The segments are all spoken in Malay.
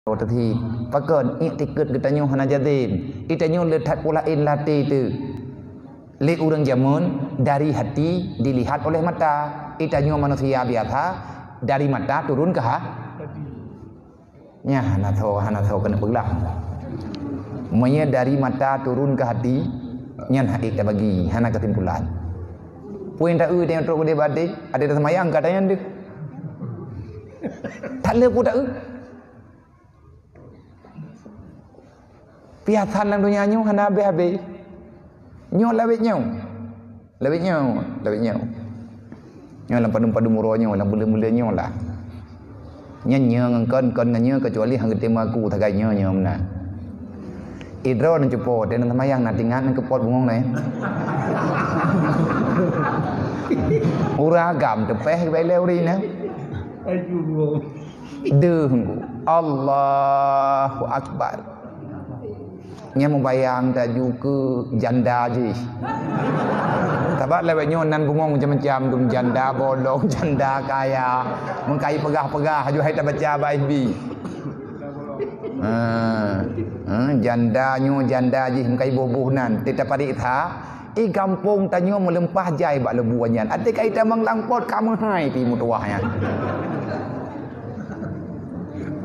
Tadi pakai iktikad kita nyoh hana jadin kita nyoh letak pulain latih tu li urang jamun dari hati dilihat oleh mata kita nyoh manusia biasa dari mata turun ke nya hana tho kena belah monya dari mata turun ke hati nyan hak kita bagi hana kesimpulan poin tak dia untuk dia badai ada semayang katanya dia tak le pun tak piatan lang dunia nyo hana habis nyo lawit nyo nyo lam padu muro nyo lam bula nyo lah nyanyo ngkon nganyo kecuali hang tema aku tagai nyo mena idro nan cepo den tamayang na tingan nan kepot bungong nai uragam tepeh bai lew ri na ayu deuh Allahu akbar nya membayang taju ke janda je. Sebab lewat nyonan bungong macam-macam tu janda bolong, janda kaya, mengkai pegah-pegah ju hai tak baca baik bi. Janda nyo janda je mengkai boboh nan, tidak padik tha. Kampung tanyo melempah jai bak lebu anyan. Ate kai ta menglangpot kamu hai pi mutuahnya.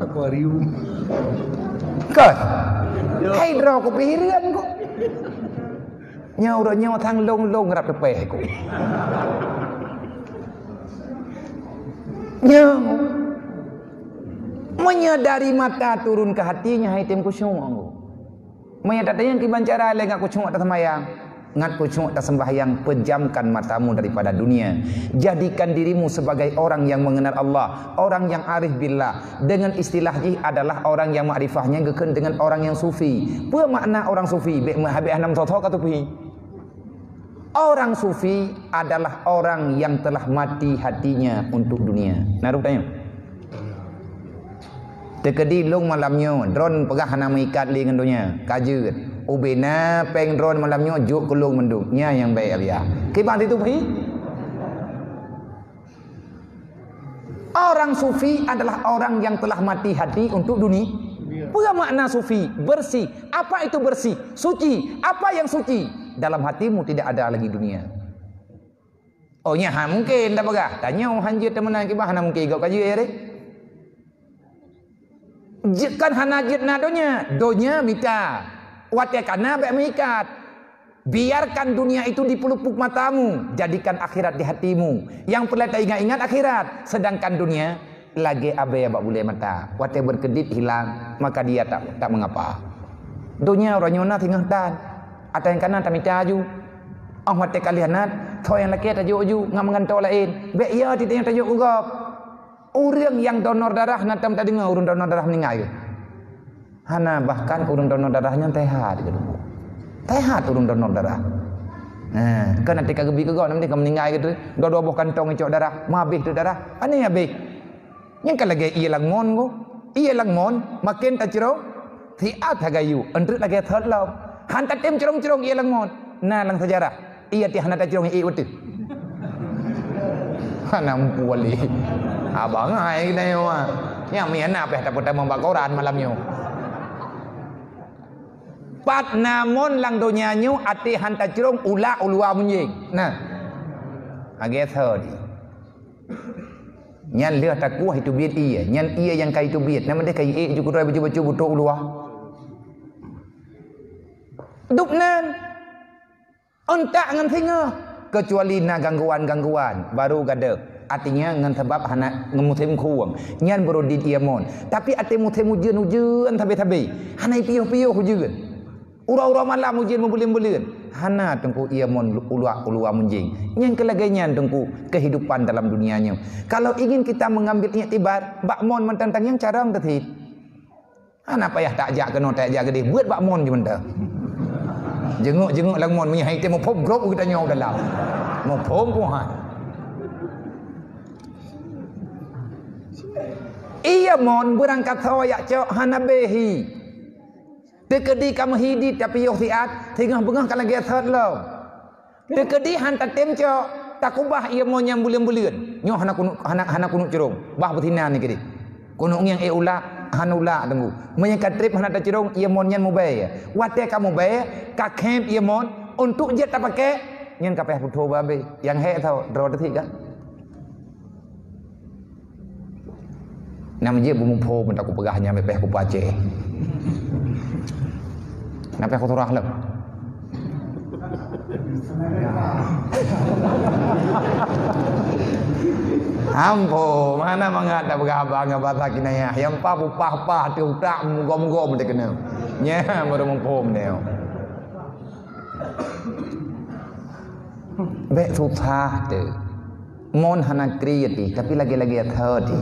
Aquarium. Kau hai draw ko pihiran ko nyaw thang long rap tepeh ko nyaw menyadari mata turun ke hatinya hai tem kusyuk ko menyadari yang kibancara le ngak kusyuk ta semayang ngat kusyuk tak sembahyang, pejamkan matamu daripada dunia. Jadikan dirimu sebagai orang yang mengenal Allah, orang yang arif billah. Dengan istilah ini adalah orang yang makrifahnya geken dengan orang yang sufi. Apa makna orang sufi? Bek habis enam thotho ka tupi. Orang sufi adalah orang yang telah mati hatinya untuk dunia. Naruh tanya. Tekedi long malamnya drone pegah nama ikat li dengan dunia. Kajut. Ubena peng drone malamnya juk kulung mendung. Nya yang baik abia. Kibang itu pi. Orang sufi adalah orang yang telah mati hati untuk dunia. Apa makna sufi? Bersih. Apa itu bersih? Suci. Apa yang suci? Dalam hatimu tidak ada lagi dunia. Oh nya mungkin tak pegah. Tanya hanjit temenan kibah hana mungkin gak kaji ya deh. Kan hana jitna donya mita watekana bek mengikat. Biarkan dunia itu di pelupuk matamu, jadikan akhirat di hatimu. Yang perlu ingat akhirat, sedangkan dunia lagi abai bak boleh mata. Wate berkedip hilang, maka dia tak mengapa. Dunia orang nyona tinggal tan. Atau yang kanan tak mita aju. Wate kalianat, thoi yang laki tajuk aju ngam ngantau lain. Bek ia titanya tajuk ugap. Orang yang donor darah nanti tak dengar orang donor darah meninggal ke? Hana bahkan orang donor darahnya tehat ke dulu. Tehat orang donor darah. Kan nanti kagebi ke kau nanti kau meninggal gitu. Dua buah kantong icok darah, mabih tu darah. Aneh habis. Yang kalau lagi ia lang mon ko, ia lang mon makin tak cerong, tiap hagayu. Entrik lagi third law. Hantar tem cerong ia lang mon. Nah lang sejarah. Ia tiap hana tak cerong ia betul. Hana muali. Abang ai kita yo yang miana apa tak potong membaca Quran malamnya. Pat namun lang dunia nyu ati hanta cerong ula ulua munjing. Nah. Age thodi. Nyan leh tak kuah itu biat ia, nyan ia yang kai itu biat. Nama dia kai e juga baju butuh ulua. Duknan. Entak ngan singa kecuali na gangguan baru gade. Artinya ngan sebab hana ngemutem kuang nyan berodit iamon tapi ate mutem ujian tabe hana piyo ujian ura malam ujian membulim hana tengku iamon ulua munjing yang kelagainya tengku kehidupan dalam dunianya. Kalau ingin kita mengambil iktibar bakmon mententang yang carang tadi hana payah tak jak kena tak jak gede buat bakmon je benda jenguk lang mon punya hai temu pom grop kita nyau dalam mau pom kuhan. Ia mon berangkat hoyak cok hanabehi. Tekedi kamu hidi tapi yo siat tengah bengah kalau dia third law. Tekedi hantar tem cok takubah ia mon yang bulan-bulan. Nyo hana kunuk cerong. Bah betina ni kedi. Kuno yang ula hanula tunggu. Menyekat trip hana tacerong ia mon nyan mobay. Wate kamu bay ka camp ia mon untuk je tak pakai nyan kapeh puto babe. Yang he tau draw detik kan. Nama je bumpo pun tak aku pegahnya mepeh aku pace. Kenapa aku turah lah? Ampo, mana mangata berabang bahasa kinaya. Yang pa pupah tu tak mugom-gom dia kena. Nya baru mempom dia. Bek susah tu. Mon hana kreatif tapi lagi-lagi athati.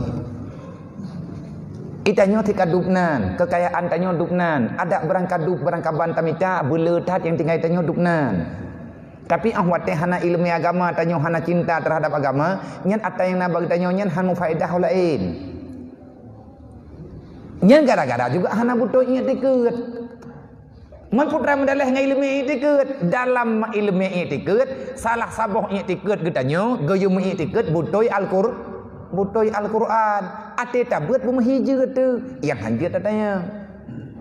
Itanyo tika dupnan, kekayaan tanyo dupnan, ada berangkat dup berangkaban tamita beletat yang tinggal tanyo dupnan. Tapi ahwat hana ilmu agama tanyo hana cinta terhadap agama, nyan atta yang nabag tanyo nyan hanu faedah lain. Nyan gara-gara juga hana butuh ingat dikut. Man putra mendalah ngai ilmu itikut dalam ilmu itikut salah saboh itikut getanyo goyo itikut butuh Al-Quran ate tabut bumahija tu yang hanjat katanya.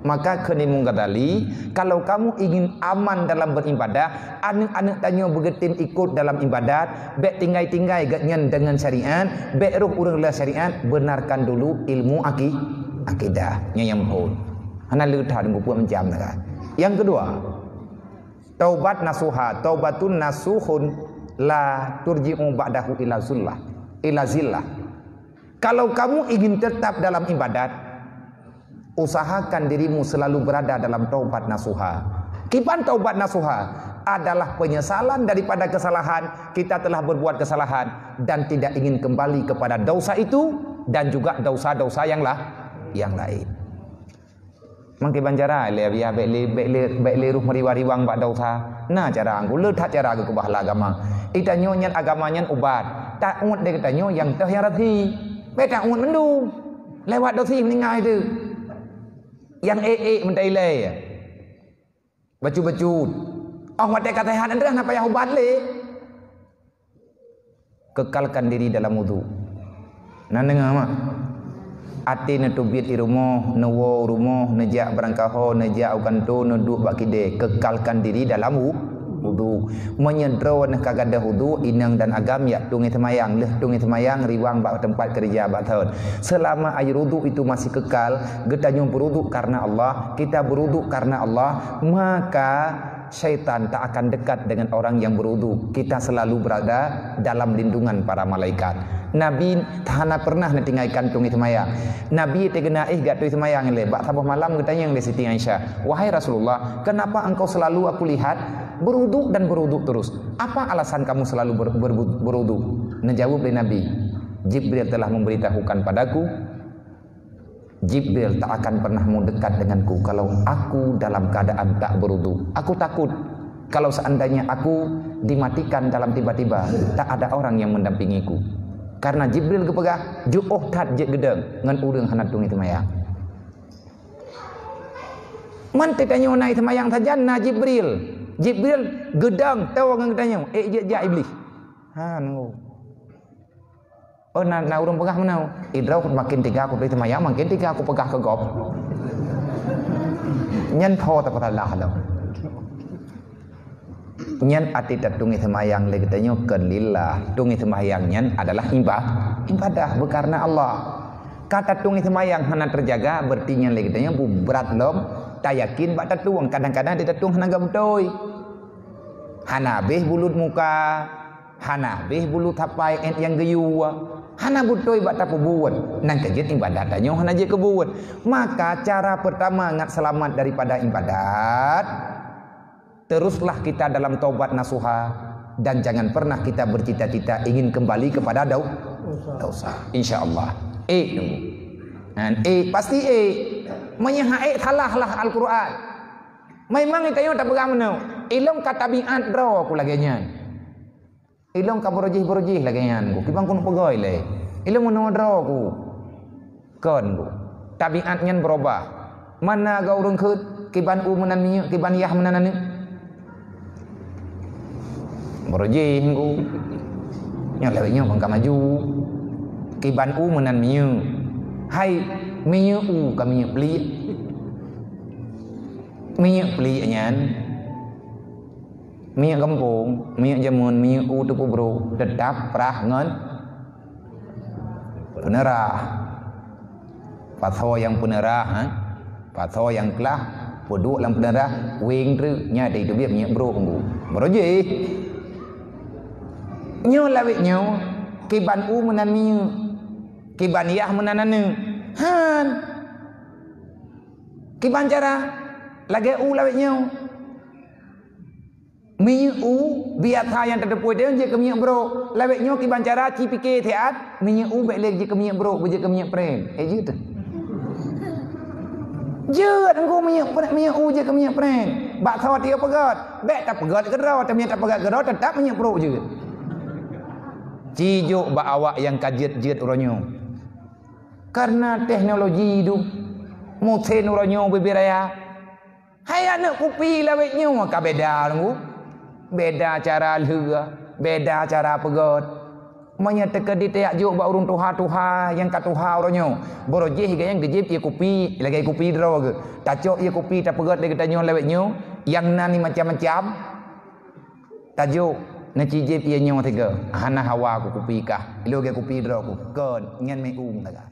Maka kini mungkatali kalau kamu ingin aman dalam beribadah, anak-anak tanya bergetim ikut dalam ibadat, bek tinggai-tinggai gatnyan dengan syariat, bek ruh uranglah syariat, benarkan dulu ilmu akidah yang mahul. Hana leutah dengan puak mencam kan. Yang kedua, taubat nasuha, taubatun nasuhun la turji'u ba'dahu ila zillah. Kalau kamu ingin tetap dalam ibadat, usahakan dirimu selalu berada dalam taubat nasuha. Kipan taubat nasuha adalah penyesalan daripada kesalahan. Kita telah berbuat kesalahan dan tidak ingin kembali kepada dosa itu dan juga dosa-dosa yang lain. Mangke banjara le biya bek ruh meriwang bak dosa. Nah cara angku le tak cara ke bahala agama. Itanyo nyan agamanya ubat. Tak umat dia katanya yang terhiarati. Beta umat mendung. Lewat dosi meninggal itu. Yang mentai le. Bacu-bacu. Ahwat dia kata hadan dah napa yang ubat le. Kekalkan diri dalam wudu. Nan dengar mak. Ati na tubit di rumah, nawo rumah, najak berangkaho, najak ukanto, naduk bakide. Kekalkan diri dalam wudu. Menyedro nak kagada wudu inang dan agam ya tungi semayang leh tungi semayang riwang bak tempat kerja bak tahun. Selama air wudu itu masih kekal, getanyo berwudu karena Allah, kita berwudu karena Allah, maka syaitan tak akan dekat dengan orang yang berwudu. Kita selalu berada dalam lindungan para malaikat. Nabi tahana pernah natingaikan tungi semayang. Nabi tegena gat tungi semayang le bak sabuh malam getanya yang di Siti Aisyah. Wahai Rasulullah, kenapa engkau selalu aku lihat berwudu dan berwudu terus? Apa alasan kamu selalu berwudu? Menjawab oleh Nabi, Jibril telah memberitahukan padaku, Jibril tak akan pernah mau dekat denganku kalau aku dalam keadaan tak berwudu. Aku takut kalau seandainya aku dimatikan dalam tiba-tiba, tak ada orang yang mendampingiku. Karena Jibril kepegah ju'uh tat je gedeng ngan urang hanat tungi semayang. Man tanya naik semayang saja na Jibril gedang tahu ngan tanya je iblis. Ha no. Oh na urang pegah menau. Idrau makin tiga aku tungi semayang makin tiga aku pegah ke gop. Nyan tho ta patalah dah. Nyan ati tungi semayang le katanya kelillah. Tungi semayang nyan adalah ibadah berkarena Allah. Kata tungi semayang hana terjaga berarti nyan le katanya berat lom tak yakin bak tatuang. Kadang-kadang dia tatuang hana gabutoi. Hana beh bulut muka, hana beh bulut tapai yang geyu. Hana butoi bak tapu buat. Nang kejit ibadat tanya hana je kebuat. Maka cara pertama ngat selamat daripada ibadat, teruslah kita dalam taubat nasuha dan jangan pernah kita bercita-cita ingin kembali kepada dosa. Insya-Allah. Pasti menyahai salahlah Al-Quran. Memang itu tak pegang mana. Ilmu kata tabiat bro aku lagi nyan. Ilmu ka berujih lagi nyan. Ku kibang kuno pegoi le. Ilmu no dro ku. Kon ku. Tabiat nyan berubah. Mana ga urang keut kiban menan minyak kiban yah menan ni. Berujih ku. Nya lewenya bangka maju. Kiban menan minyak. Hai minyak ke minyak pelik. Minyak pelik nyan. Minyak kampung, minyak jamun, minyak tu bro, tetap perah ngon penerah. Patho yang penerah, patho yang kelah, poduk dalam penerah, wing tu nya itu dia minyak bro kanggu. Bro je. Nyo lawit nyo, kiban menan minyak. Kiban yah menan anu. Han. Kiban cara lagi lawit nyo. Minyak biar tha yang terdepui dia je ke minyak bro. Lawit nyo kiban cara ci fikir teat minyak baik lagi je ke minyak bro, je ke minyak pren. Je tu. Je engko minyak je ke minyak pren. Bak tha dia pegat. Bek tak pegat gerau, tapi tak pegat gerau tetap minyak bro je. Cijuk bak awak yang kajet-jet uronyo. Karena teknologi itu moten uronyo bebiraya. Hai anak kopi lawit nyo ka beda lu. Beda cara lega, beda cara pegot. Manya teka di teak juk ba urung tuha yang kat tuha oronyo. Boroje higa yang gejip ia kopi, lagi kopi draw ke. Tacok ia kopi tak pegot lagi tanyo lewet nyo, yang nani macam-macam. Tajuk na cijip ia nyo tiga. Hana hawa ku kopi kah. Ilo ge kopi draw ku. Kon ngan mai taga.